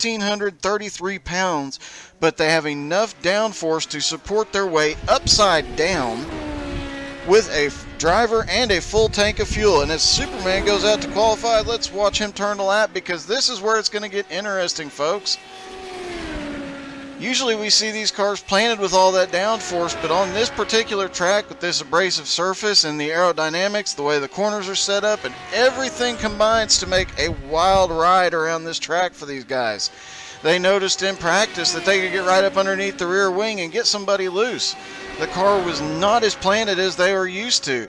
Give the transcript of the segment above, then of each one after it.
1,433 pounds, but they have enough downforce to support their weight upside down with a driver and a full tank of fuel. And as Superman goes out to qualify, let's watch him turn the lap, because this is where it's going to get interesting, folks. Usually we see these cars planted with all that downforce, but on this particular track with this abrasive surface and the aerodynamics, the way the corners are set up, and everything combines to make a wild ride around this track for these guys. They noticed in practice that they could get right up underneath the rear wing and get somebody loose. The car was not as planted as they were used to.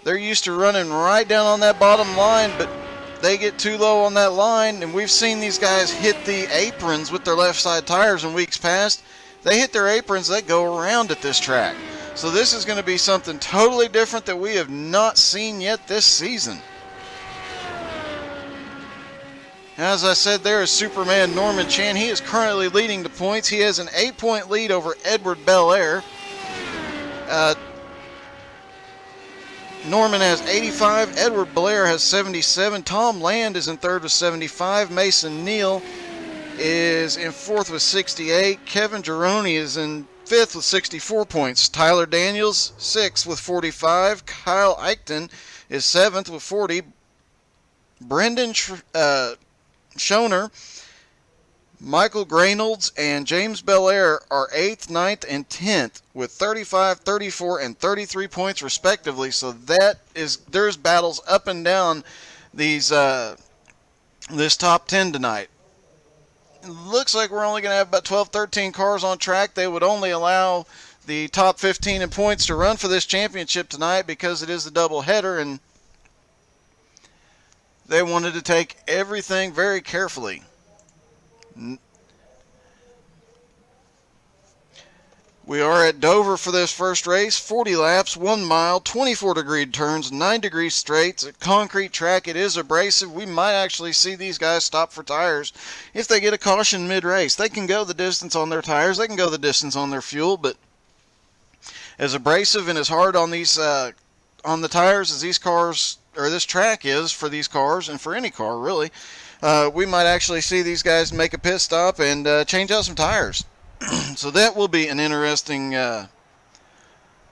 They're used to running right down on that bottom line, but they get too low on that line, and we've seen these guys hit the aprons with their left side tires in weeks past. They hit their aprons, they go around at this track. So this is going to be something totally different that we have not seen yet this season. As I said, there is Superman Norman Chan. He is currently leading the points. He has an 8-point lead over Edward Belair. Norman has 85, Edward Belair has 77, Tom Land is in third with 75, Mason Neal is in fourth with 68, Kevin Gironi is in fifth with 64 points, Tyler Daniels sixth with 45, Kyle Eichten is seventh with 40, Brendan Schoner, Michael Graynolds, and James Belair are 8th, 9th, and 10th with 35, 34, and 33 points respectively. So there's battles up and down these this top 10 tonight. It looks like we're only going to have about 12, 13 cars on track. They would only allow the top 15 in points to run for this championship tonight because it is a double header, and they wanted to take everything very carefully. We are at Dover for this first race. 40 laps, 1 mile, 24 degree turns, 9 degree straights. A concrete track. It is abrasive. We might actually see these guys stop for tires if they get a caution mid-race. They can go the distance on their tires. They can go the distance on their fuel, but as abrasive and as hard on these on the tires as these cars or this track is for these cars and for any car really, we might actually see these guys make a pit stop and change out some tires. So that will be an interesting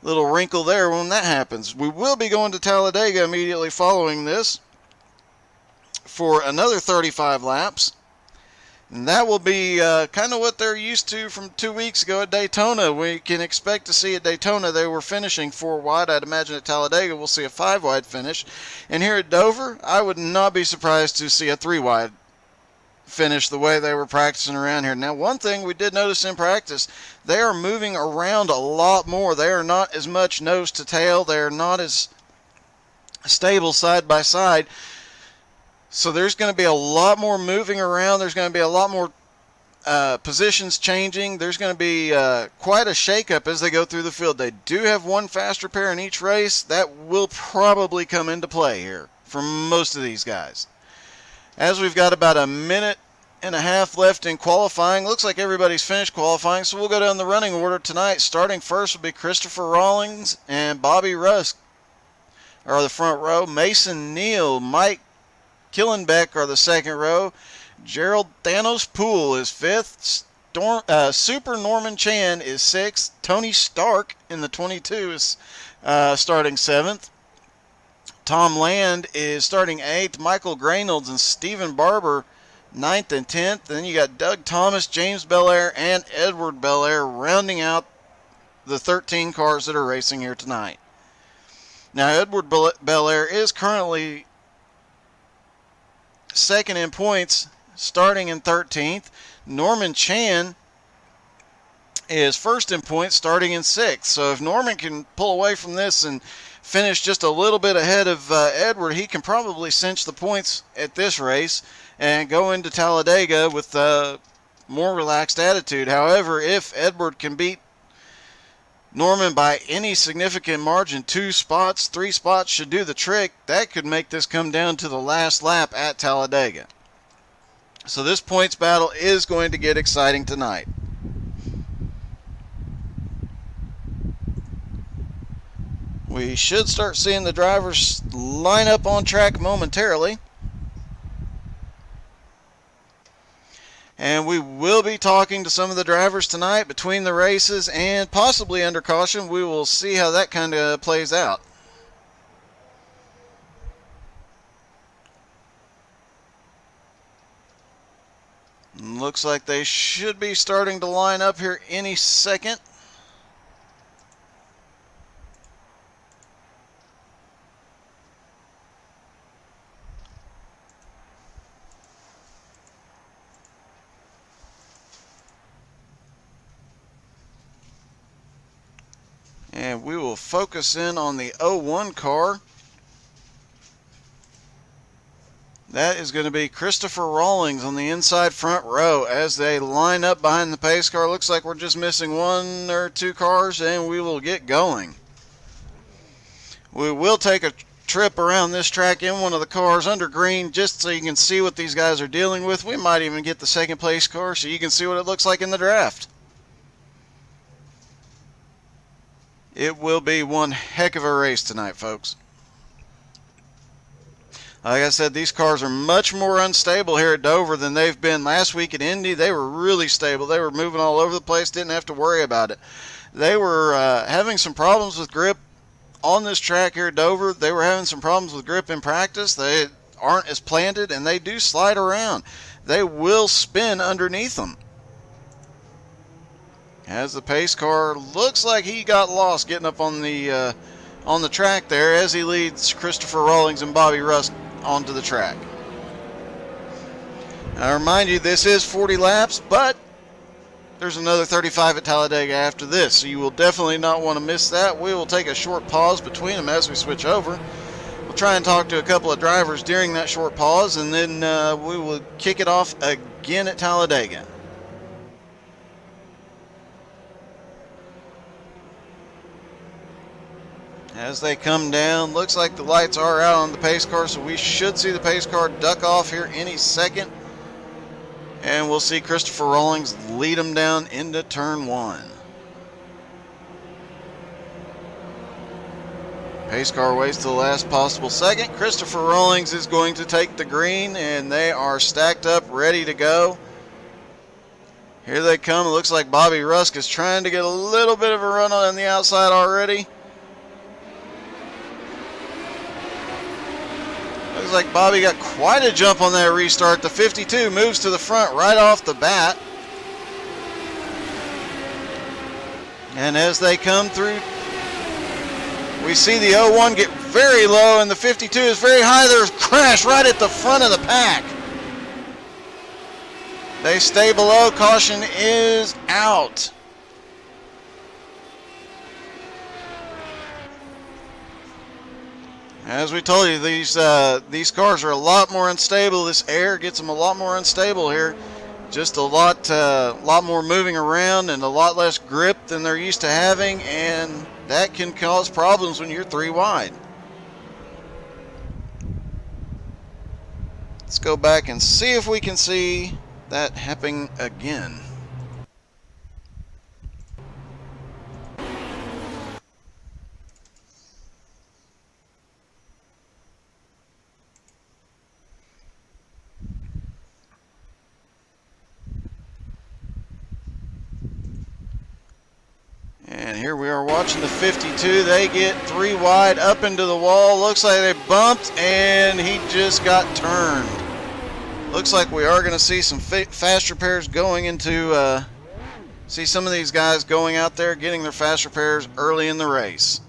little wrinkle there when that happens. We will be going to Talladega immediately following this for another 35 laps. And that will be kind of what they're used to from 2 weeks ago at Daytona. We can expect to see at Daytona they were finishing 4 wide. I'd imagine at Talladega we'll see a 5 wide finish. And here at Dover, I would not be surprised to see a 3 wide finish the way they were practicing around here. Now, one thing we did notice in practice, they are moving around a lot more. They are not as much nose to tail. They are not as stable side by side. So there's going to be a lot more moving around. There's going to be a lot more positions changing. There's going to be quite a shakeup as they go through the field. They do have one faster pair in each race. That will probably come into play here for most of these guys. As we've got about a minute and a half left in qualifying, looks like everybody's finished qualifying, so we'll go down the running order tonight. Starting first will be Christopher Rawlings and Bobby Rusk are the front row. Mason Neal, Mike Killenbeck are the second row. Gerald Thanos Poole is fifth. Super Norman Chan is sixth. Tony Stark in the 22 is starting seventh. Tom Land is starting 8th. Michael Graynolds and Stephen Barber 9th and 10th. Then you got Doug Thomas, James Belair, and Edward Belair rounding out the 13 cars that are racing here tonight. Now, Edward Belair is currently second in points, starting in 13th. Norman Chan is first in points, starting in 6th. So if Norman can pull away from this and finish just a little bit ahead of Edward, he can probably cinch the points at this race and go into Talladega with a more relaxed attitude. However, if Edward can beat Norman by any significant margin, 2 spots, 3 spots should do the trick. That could make this come down to the last lap at Talladega. So this points battle is going to get exciting tonight. We should start seeing the drivers line up on track momentarily. And we will be talking to some of the drivers tonight between the races and possibly under caution. We will see how that kind of plays out. Looks like they should be starting to line up here any second. And we will focus in on the 01 car. That is going to be Christopher Rawlings on the inside front row as they line up behind the pace car. Looks like we're just missing one or two cars and we will get going. We will take a trip around this track in one of the cars under green just so you can see what these guys are dealing with. We might even get the second place car so you can see what it looks like in the draft. It will be one heck of a race tonight, folks. Like I said, these cars are much more unstable here at Dover than they've been last week at Indy. They were really stable. They were moving all over the place, didn't have to worry about it. They were having some problems with grip on this track here at Dover. They were having some problems with grip in practice. They aren't as planted, and they do slide around. They will spin underneath them. As the pace car looks like he got lost getting up on the track there as he leads Christopher Rawlings and Bobby Rusk onto the track. I remind you, this is 40 laps, but there's another 35 at Talladega after this, so you will definitely not want to miss that. We will take a short pause between them as we switch over. We'll try and talk to a couple of drivers during that short pause, and then we will kick it off again at Talladega. As they come down, looks like the lights are out on the pace car, so we should see the pace car duck off here any second. And we'll see Christopher Rawlings lead them down into turn one. Pace car waits to the last possible second. Christopher Rawlings is going to take the green, and they are stacked up, ready to go. Here they come. It looks like Bobby Rusk is trying to get a little bit of a run on the outside already. Looks like Bobby got quite a jump on that restart. The 52 moves to the front right off the bat. And as they come through, we see the 01 get very low and the 52 is very high. There's a crash right at the front of the pack. They stay below. Caution is out. As we told you, these cars are a lot more unstable. This air gets them a lot more unstable here. Just a lot more moving around and a lot less grip than they're used to having, and that can cause problems when you're three wide. Let's go back and see if we can see that happening again. And here we are watching the 52. They get three wide up into the wall. Looks like they bumped and he just got turned. Looks like we are going to see some fast repairs going into, see some of these guys going out there getting their fast repairs early in the race.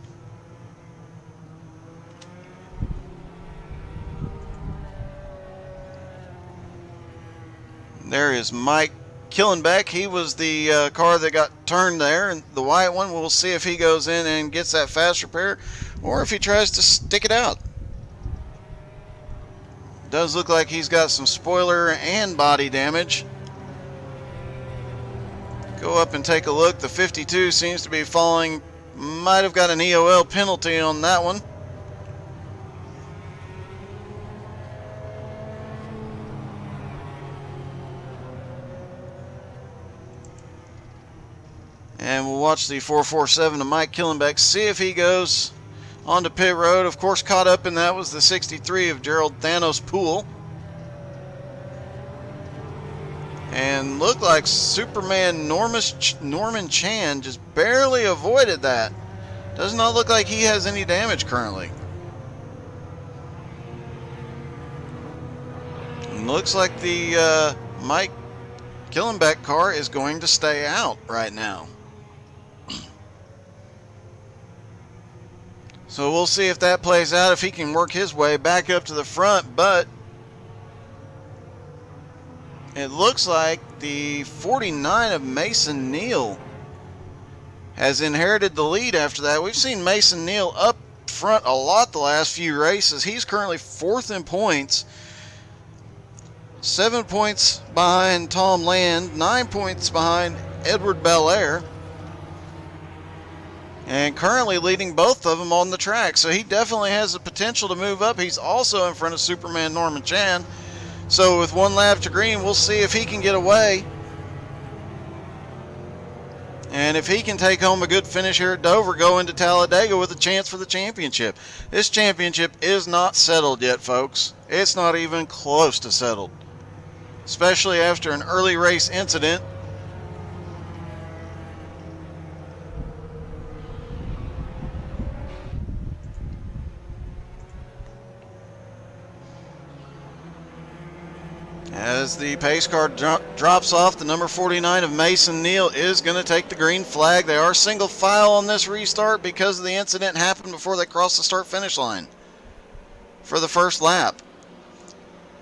There is Mike Killenbeck. He was the car that got turned there, and the white one. We'll see if he goes in and gets that fast repair or if he tries to stick it out. Does look like he's got some spoiler and body damage. Go up and take a look. The 52 seems to be falling. Might have got an EOL penalty on that one. And we'll watch the 447 of Mike Killenbeck, see if he goes onto pit road. Of course, caught up in that was the 63 of Gerald Thanos Poole. And And looked like Superman Norman Chan just barely avoided that. Does not look like he has any damage currently. And looks like the Mike Killenbeck car is going to stay out right now. So we'll see if that plays out, if he can work his way back up to the front, but it looks like the 49 of Mason Neal has inherited the lead after that. We've seen Mason Neal up front a lot the last few races. He's currently 4th in points, 7 points behind Tom Land, 9 points behind Edward Belair, and currently leading both of them on the track. So he definitely has the potential to move up. He's also in front of Superman Norman Chan. So with 1 lap to green, we'll see if he can get away. And if he can take home a good finish here at Dover, go into Talladega with a chance for the championship. This championship is not settled yet, folks. It's not even close to settled, especially after an early race incident. As the pace car drops off, the number 49 of Mason Neal is going to take the green flag. They are single file on this restart because of the incident happened before they crossed the start-finish line for the first lap.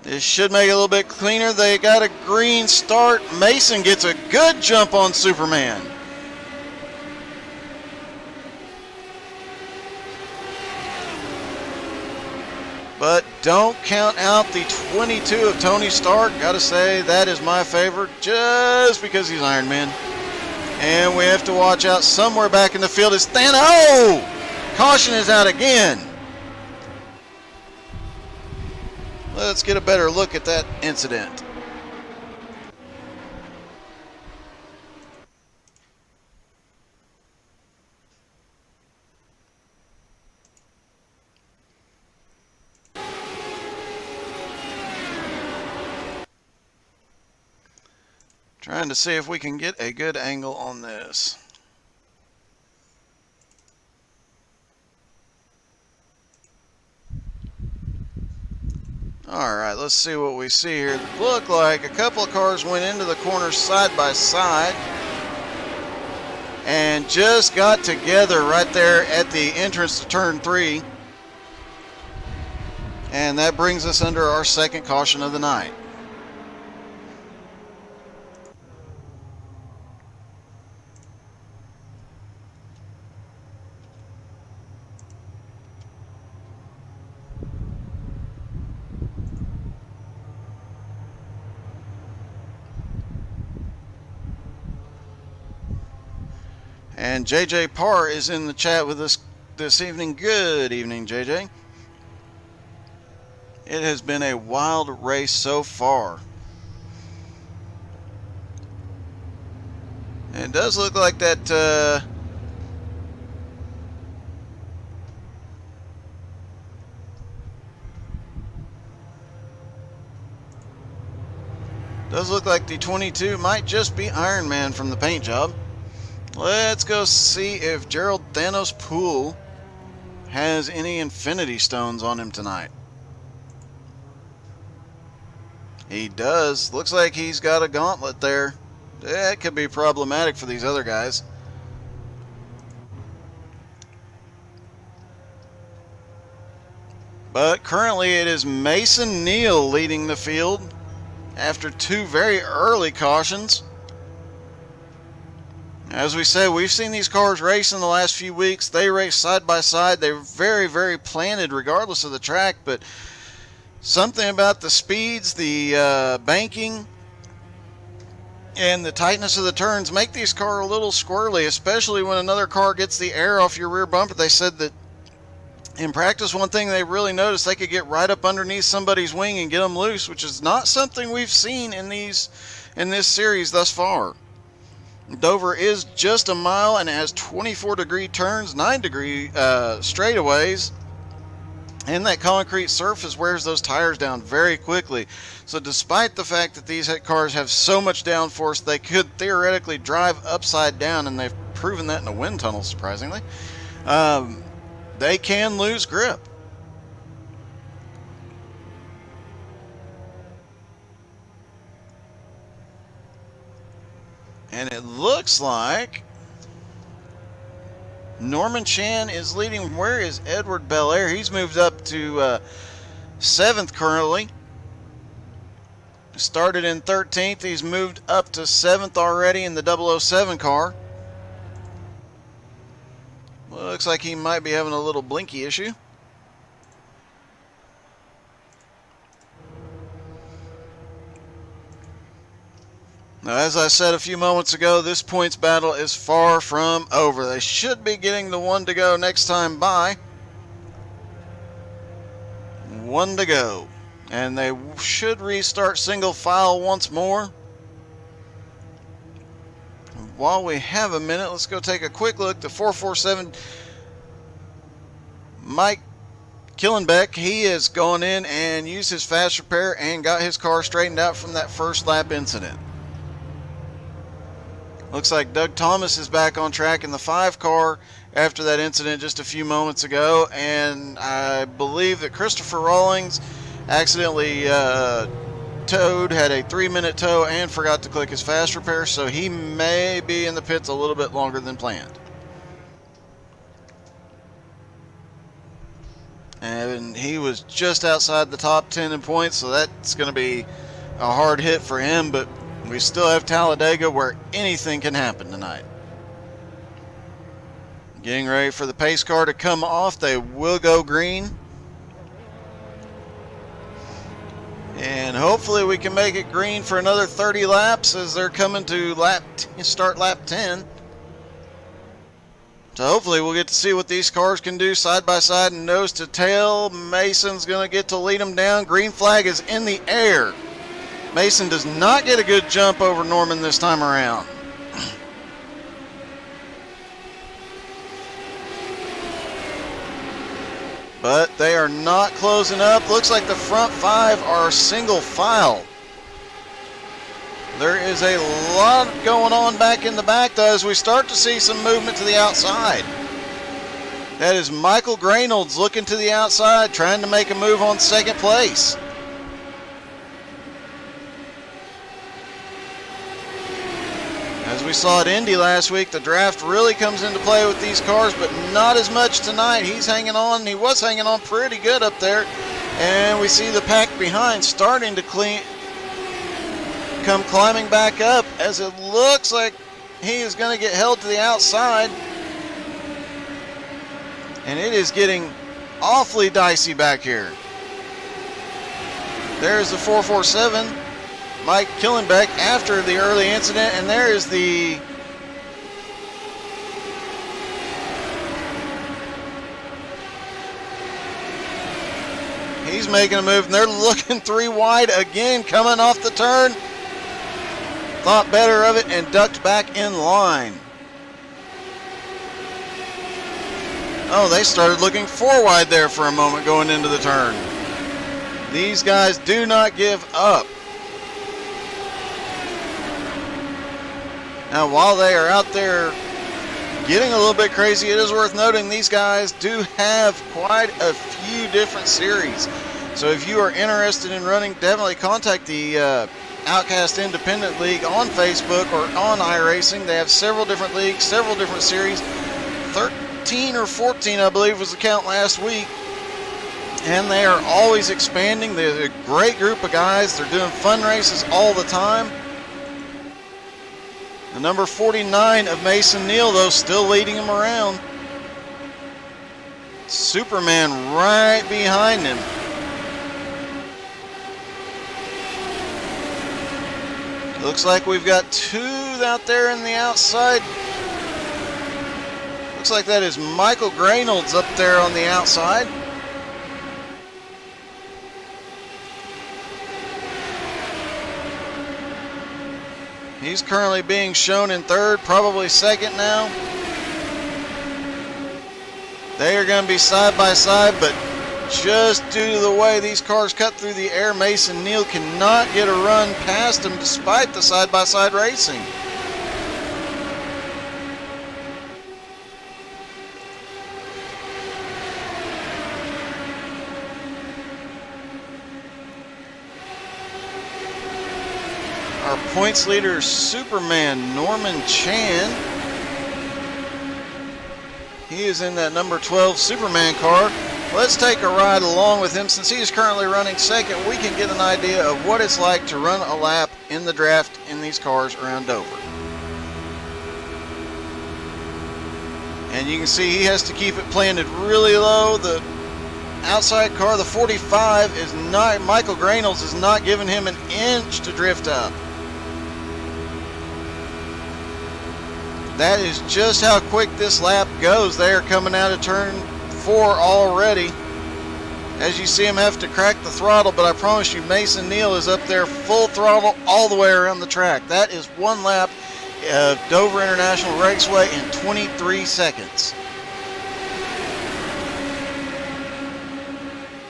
This should make it a little bit cleaner. They got a green start. Mason gets a good jump on Superman. But don't count out the 22 of Tony Stark. Got to say, that is my favorite just because he's Iron Man. And we have to watch out somewhere back in the field is Thanos. Oh! Caution is out again. Let's get a better look at that incident. Trying to see if we can get a good angle on this. Alright, let's see what we see here. Look like a couple of cars went into the corner side by side and just got together right there at the entrance to turn 3. And that brings us under our second caution of the night. And JJ Parr is in the chat with us this evening. Good evening, JJ. It has been a wild race so far. It does look like that does look like the 22 might just be Iron Man from the paint job. Let's go see if Gerald Thanos Poole has any Infinity Stones on him tonight. He does. Looks like he's got a gauntlet there. That could be problematic for these other guys. But currently it is Mason Neal leading the field after 2 very early cautions. As we said, we've seen these cars race in the last few weeks. They race side by side. They're very, very planted regardless of the track, but something about the speeds, the banking, and the tightness of the turns make these cars a little squirrely, especially when another car gets the air off your rear bumper. They said that in practice, one thing they really noticed, they could get right up underneath somebody's wing and get them loose, which is not something we've seen in this series thus far. Dover is just a mile and it has 24-degree turns, 9-degree straightaways. And that concrete surface wears those tires down very quickly. So despite the fact that these cars have so much downforce, they could theoretically drive upside down, and they've proven that in a wind tunnel, surprisingly. They can lose grip. And it looks like Norman Chan is leading. Where is Edward Belair? He's moved up to 7th currently. Started in 13th. He's moved up to 7th already in the 007 car. Well, looks like he might be having a little blinky issue. Now, as I said a few moments ago, this points battle is far from over. They should be getting the one to go next time by. One to go. And they should restart single file once more. While we have a minute, let's go take a quick look. The 447 Mike Killenbeck, he has gone in and used his fast repair and got his car straightened out from that first lap incident. Looks like Doug Thomas is back on track in the 5 car after that incident just a few moments ago, and I believe that Christopher Rawlings accidentally towed, had a 3-minute tow, and forgot to click his fast repair, so he may be in the pits a little bit longer than planned. And he was just outside the top 10 in points, so that's going to be a hard hit for him, but we still have Talladega where anything can happen tonight. Getting ready for the pace car to come off. They will go green. And hopefully we can make it green for another 30 laps as they're coming to start lap 10. So hopefully we'll get to see what these cars can do side by side and nose to tail. Mason's going to get to lead them down. Green flag is in the air. Mason does not get a good jump over Norman this time around. But they are not closing up. Looks like the front 5 are single file. There is a lot going on back in the back, though, as we start to see some movement to the outside. That is Michael Graynolds looking to the outside, trying to make a move on 2nd place. As we saw at Indy last week, the draft really comes into play with these cars, but not as much tonight. He's hanging on. He was hanging on pretty good up there. And we see the pack behind starting to come climbing back up, as it looks like he is going to get held to the outside. And it is getting awfully dicey back here. There's the 447. Mike Killenbeck after the early incident, and there is the he's making a move, and they're looking 3 wide again, coming off the turn. Thought better of it and ducked back in line. Oh, they started looking 4 wide there for a moment going into the turn. These guys do not give up. Now, while they are out there getting a little bit crazy, it is worth noting these guys do have quite a few different series. So if you are interested in running, definitely contact the Outcast Independent League on Facebook or on iRacing. They have several different leagues, several different series. 13 or 14, I believe, was the count last week. And they are always expanding. They're a great group of guys. They're doing fun races all the time. The number 49 of Mason Neal, though, still leading him around. Superman right behind him. Looks like we've got 2 out there in the outside. Looks like that is Michael Graynolds up there on the outside. He's currently being shown in 3rd, probably 2nd now. They are going to be side by side, but just due to the way these cars cut through the air, Mason Neal cannot get a run past him despite the side-by-side racing. Our points leader, Superman Norman Chan. He is in that number 12 Superman car. Let's take a ride along with him. Since he is currently running second, we can get an idea of what it's like to run a lap in the draft in these cars around Dover. And you can see he has to keep it planted really low. The outside car, the 45, is not, Michael Granels is not giving him an inch to drift up. That is just how quick this lap goes. They are coming out of turn 4 already. As you see him have to crack the throttle, but I promise you Mason Neal is up there full throttle all the way around the track. That is one lap of Dover International Raceway in 23 seconds.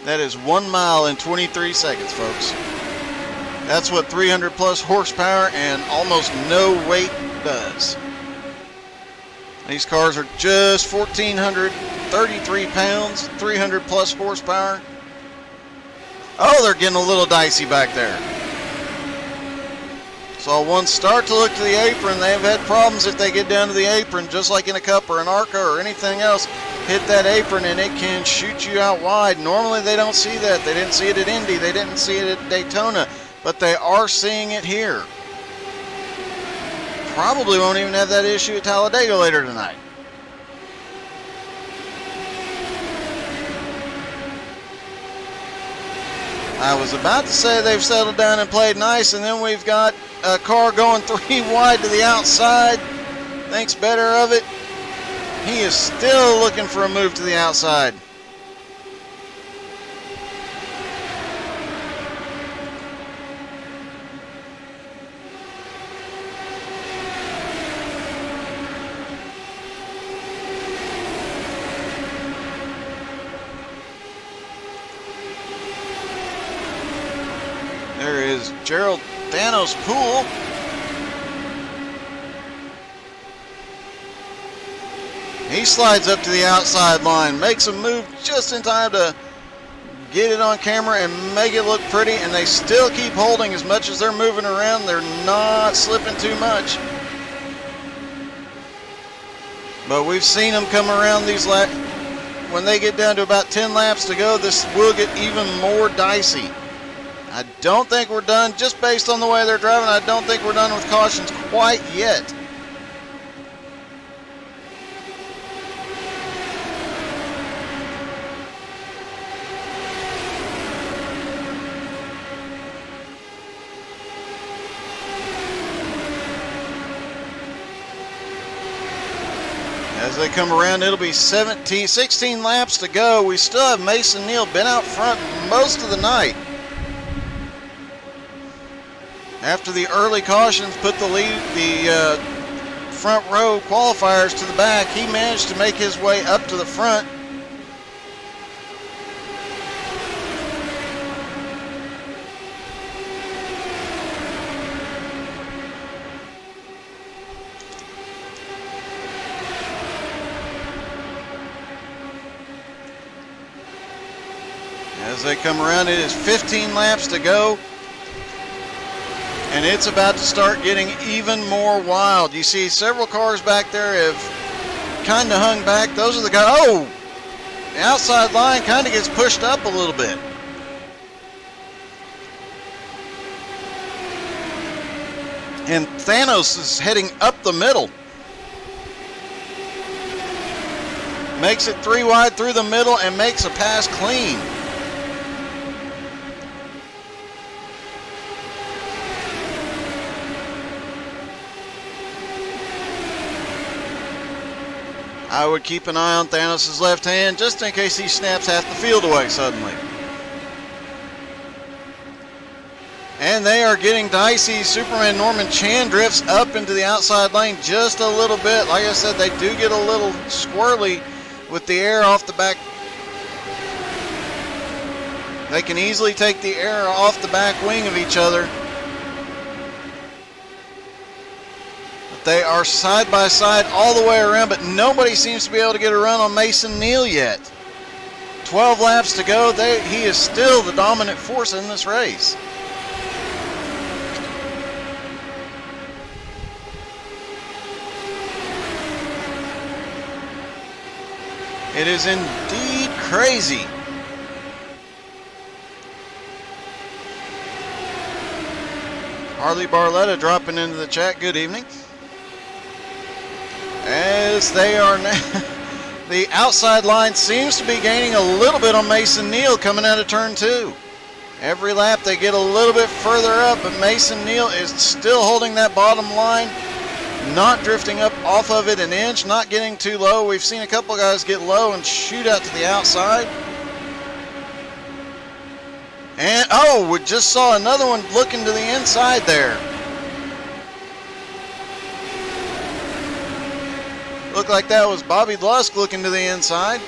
That is 1 mile in 23 seconds, folks. That's what 300 plus horsepower and almost no weight does. These cars are just 1,433 pounds, 300 plus horsepower. Oh, they're getting a little dicey back there. Saw one start to look to the apron. They've had problems if they get down to the apron, just like in a Cup or an ARCA or anything else. Hit that apron and it can shoot you out wide. Normally they don't see that. They didn't see it at Indy. They didn't see it at Daytona. But they are seeing it here. Probably won't even have that issue at Talladega later tonight. I was about to say they've settled down and played nice, and then we've got a car going 3 wide to the outside. Thinks better of it. He is still looking for a move to the outside. There is Gerald Thanos Poole. He slides up to the outside line, makes a move just in time to get it on camera and make it look pretty, and they still keep holding as much as they're moving around. They're not slipping too much. But we've seen them come around these laps. When they get down to about 10 laps to go, this will get even more dicey. I don't think we're done, just based on the way they're driving. I don't think we're done with cautions quite yet. As they come around, it'll be 16 laps to go. We still have Mason Neal been out front most of the night. After the early cautions put the front row qualifiers to the back, he managed to make his way up to the front. As they come around, it is 15 laps to go. And it's about to start getting even more wild. You see several cars back there have kind of hung back. Those are the guys. Oh! The outside line kind of gets pushed up a little bit. And Thanos is heading up the middle. Makes it 3 wide through the middle and makes a pass clean. I would keep an eye on Thanos' left hand just in case he snaps half the field away suddenly. And they are getting dicey. Superman Norman Chan drifts up into the outside lane just a little bit. Like I said, they do get a little squirrely with the air off the back They can easily take the air off the back wing of each other. But they are side by side all the way around, but nobody seems to be able to get a run on Mason Neal yet. 12 laps to go. He is still the dominant force in this race. It is indeed crazy. Harley Barletta dropping into the chat. Good evening. As they are now, the outside line seems to be gaining a little bit on Mason Neal coming out of turn 2. Every lap they get a little bit further up, but Mason Neal is still holding that bottom line, not drifting up off of it an inch, not getting too low. We've seen a couple guys get low and shoot out to the outside. And, oh, we just saw another one looking to the inside there. Looked like that was Bobby Lusk looking to the inside.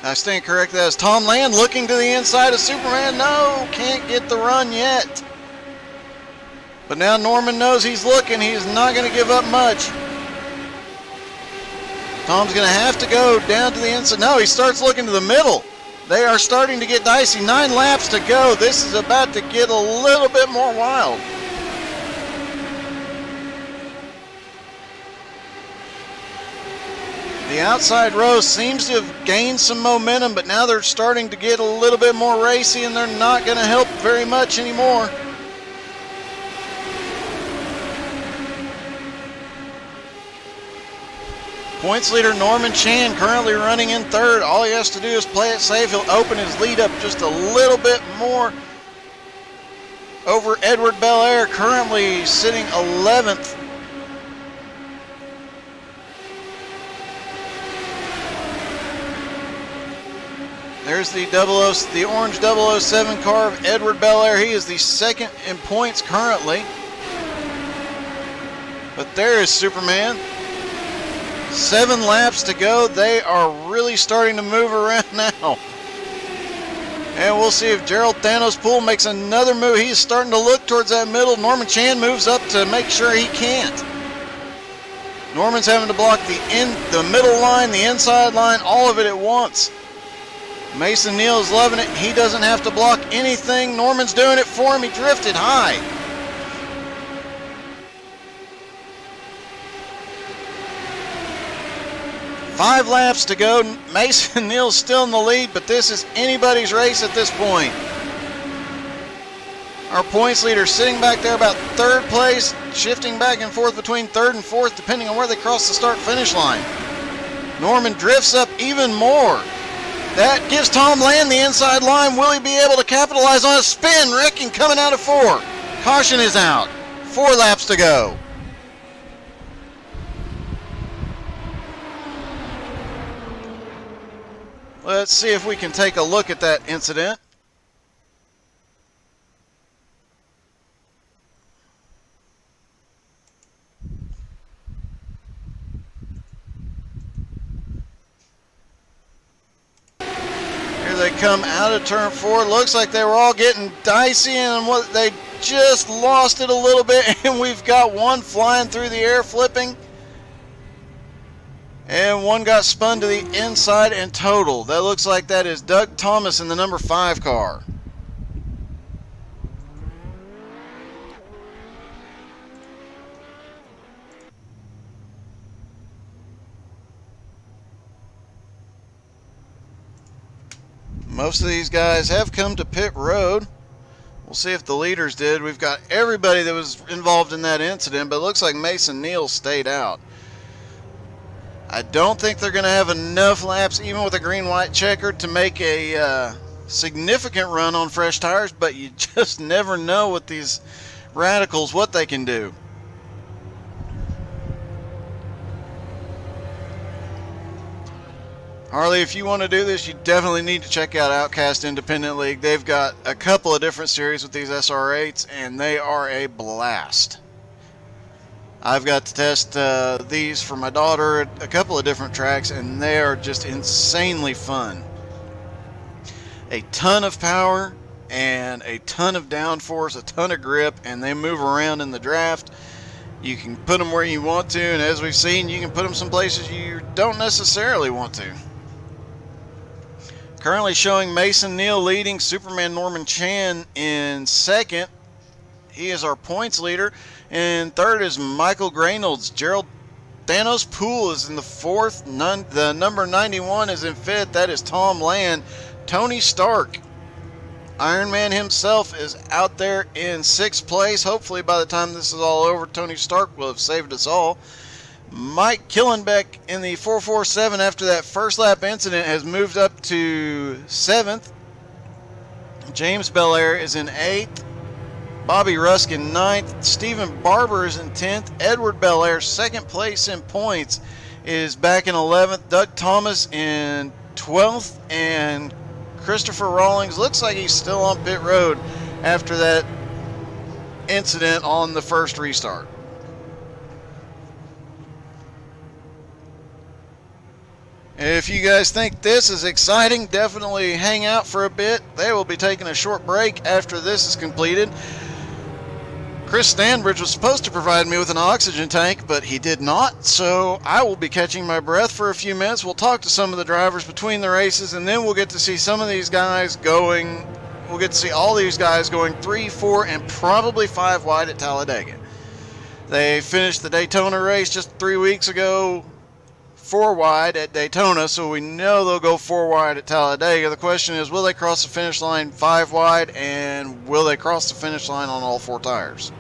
I stand corrected. That was Tom Land looking to the inside of Superman. No, can't get the run yet. But now Norman knows he's looking. He's not going to give up much. Tom's going to have to go down to the inside. No, he starts looking to the middle. They are starting to get dicey. 9 laps to go. This is about to get a little bit more wild. The outside row seems to have gained some momentum, but now they're starting to get a little bit more racy, and they're not going to help very much anymore. Points leader Norman Chan currently running in third. All he has to do is play it safe. He'll open his lead up just a little bit more over Edward Belair, currently sitting 11th. There's the orange 007 car of Edward Belair. He is the second in points currently. But there is Superman. 7 laps to go. They are really starting to move around now. And we'll see if Gerald Thanos Poole makes another move. He's starting to look towards that middle. Norman Chan moves up to make sure he can't. Norman's having to block the middle line, the inside line, all of it at once. Mason Neal is loving it. He doesn't have to block anything. Norman's doing it for him. He drifted high. Five laps to go. Mason Neal's still in the lead, but this is anybody's race at this point. Our points leader sitting back there about third place, shifting back and forth between third and fourth depending on where they cross the start-finish line. Norman drifts up even more. That gives Tom Land the inside line. Will he be able to capitalize on a spin? Wrecking coming out of 4. Caution is out. 4 laps to go. Let's see if we can take a look at that incident. They come out of turn 4. Looks like they were all getting dicey, and they just lost it a little bit, and we've got one flying through the air, flipping, and one got spun to the inside and totaled. That looks like that is Doug Thomas in the number 5 car. Most of these guys have come to pit road. We'll see if the leaders did. We've got everybody that was involved in that incident, but it looks like Mason Neal stayed out. I don't think they're going to have enough laps, even with a green-white checkered, to make a significant run on fresh tires, but you just never know with these radicals what they can do. Harley, if you want to do this, you definitely need to check out Outcast Independent League. They've got a couple of different series with these SR8s, and they are a blast. I've got to test these for my daughter at a couple of different tracks, and they are just insanely fun. A ton of power and a ton of downforce, a ton of grip, and they move around in the draft. You can put them where you want to, and as we've seen, you can put them some places you don't necessarily want to. Currently showing Mason Neal leading, Superman Norman Chan in second. He is our points leader. And third is Michael Graynolds. Gerald Thanos Poole is in the fourth. The number 91 is in fifth. That is Tom Land. Tony Stark, Iron Man himself, is out there in sixth place. Hopefully by the time this is all over, Tony Stark will have saved us all. Mike Killenbeck in the 447 after that first lap incident has moved up to seventh. James Belair is in eighth. Bobby Rusk in 9th, Stephen Barber is in 10th, Edward Belair, second place in points, is back in 11th, Doug Thomas in 12th, and Christopher Rawlings looks like he's still on pit road after that incident on the first restart. If you guys think this is exciting, definitely hang out for a bit. They will be taking a short break after this is completed. Chris Stanbridge was supposed to provide me with an oxygen tank, but he did not, so I will be catching my breath for a few minutes. We'll talk to some of the drivers between the races, and then we'll get to see some of these guys going. We'll get to see all these guys going 3, 4, and probably 5 wide at Talladega. They finished the Daytona race just 3 weeks ago, 4 wide at Daytona, so we know they'll go 4 wide at Talladega. The question is, will they cross the finish line 5 wide, and will they cross the finish line on all 4 tires?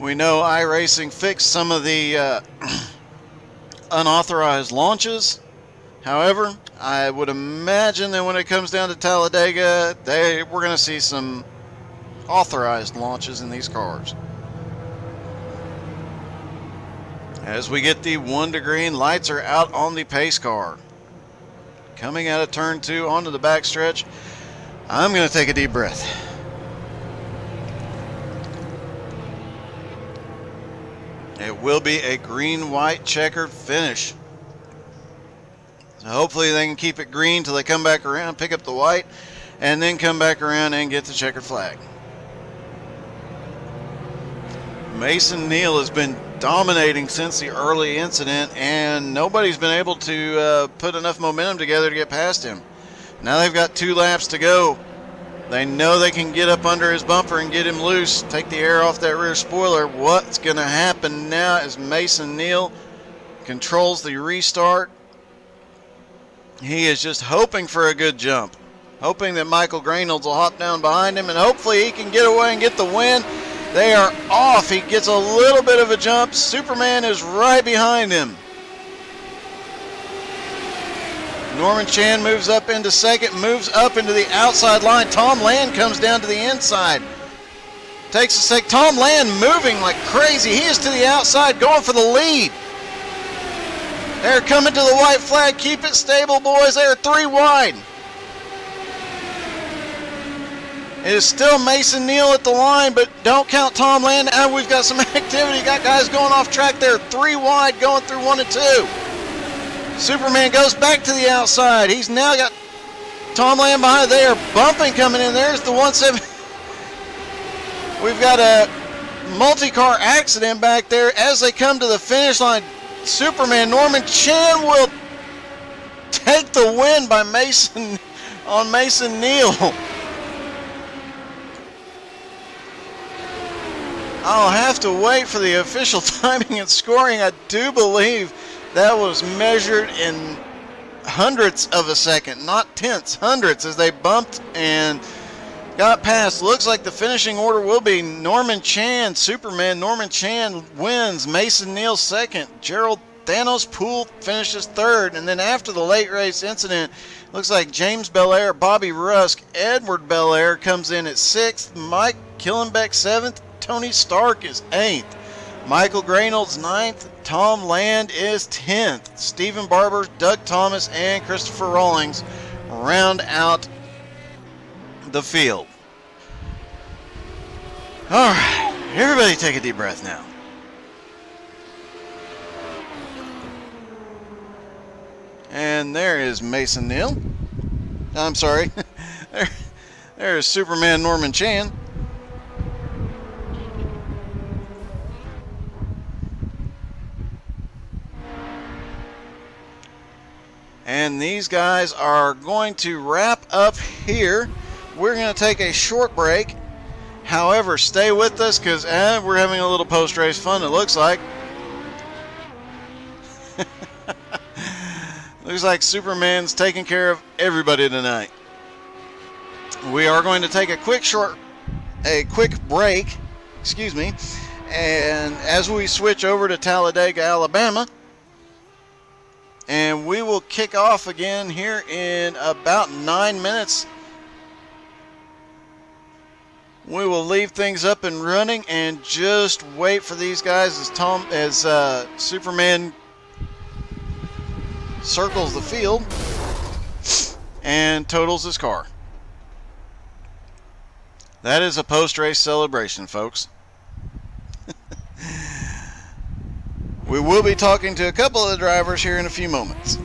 We know iRacing fixed some of the unauthorized launches. However, I would imagine that when it comes down to Talladega, we're going to see some authorized launches in these cars. As we get the 1 to green, lights are out on the pace car. Coming out of turn 2 onto the backstretch, I'm going to take a deep breath. It will be a green-white checkered finish. So hopefully they can keep it green till they come back around, pick up the white, and then come back around and get the checkered flag. Mason Neal has been dominating since the early incident, and nobody's been able to put enough momentum together to get past him. Now they've got 2 laps to go. They know they can get up under his bumper and get him loose, take the air off that rear spoiler. What's going to happen now is Mason Neal controls the restart. He is just hoping for a good jump, hoping that Michael Graynolds will hop down behind him, and hopefully he can get away and get the win. They are off. He gets a little bit of a jump. Superman is right behind him. Norman Chan moves up into second, moves up into the outside line. Tom Land comes down to the inside. Takes a sec. Tom Land moving like crazy. He is to the outside, going for the lead. They're coming to the white flag. Keep it stable, boys. They are 3 wide. It is still Mason Neal at the line, but don't count Tom Land. And we've got some activity. Got guys going off track there. 3 wide going through 1 and 2. Superman goes back to the outside. He's now got Tom Land behind. They are bumping coming in. There's the 170. We've got a multi-car accident back there as they come to the finish line. Superman Norman Chan will take the win by Mason Neal. I'll have to wait for the official timing and scoring. I do believe that was measured in hundredths of a second, not tenths, hundredths, as they bumped and got past. Looks like the finishing order will be Norman Chan, Superman Norman Chan wins, Mason Neal second, Gerald Thanos Poole finishes third, and then after the late race incident, looks like James Belair, Bobby Rusk, Edward Belair comes in at 6th, Mike Killenbeck 7th, Tony Stark is 8th, Michael Graynolds 9th, Tom Land is 10th. Stephen Barber, Doug Thomas, and Christopher Rawlings round out the field. All right, everybody take a deep breath now. And there is Mason Neal. I'm sorry. There's Superman Norman Chan. And these guys are going to wrap up here. We're going to take a short break. However, stay with us because we're having a little post-race fun, it looks like. Looks like Superman's taking care of everybody tonight. We are going to take a quick break, excuse me, and as we switch over to Talladega, Alabama, and we will kick off again here in about 9 minutes. We will leave things up and running and just wait for these guys as Superman circles the field and totals his car. That is a post-race celebration, folks. We will be talking to a couple of the drivers here in a few moments.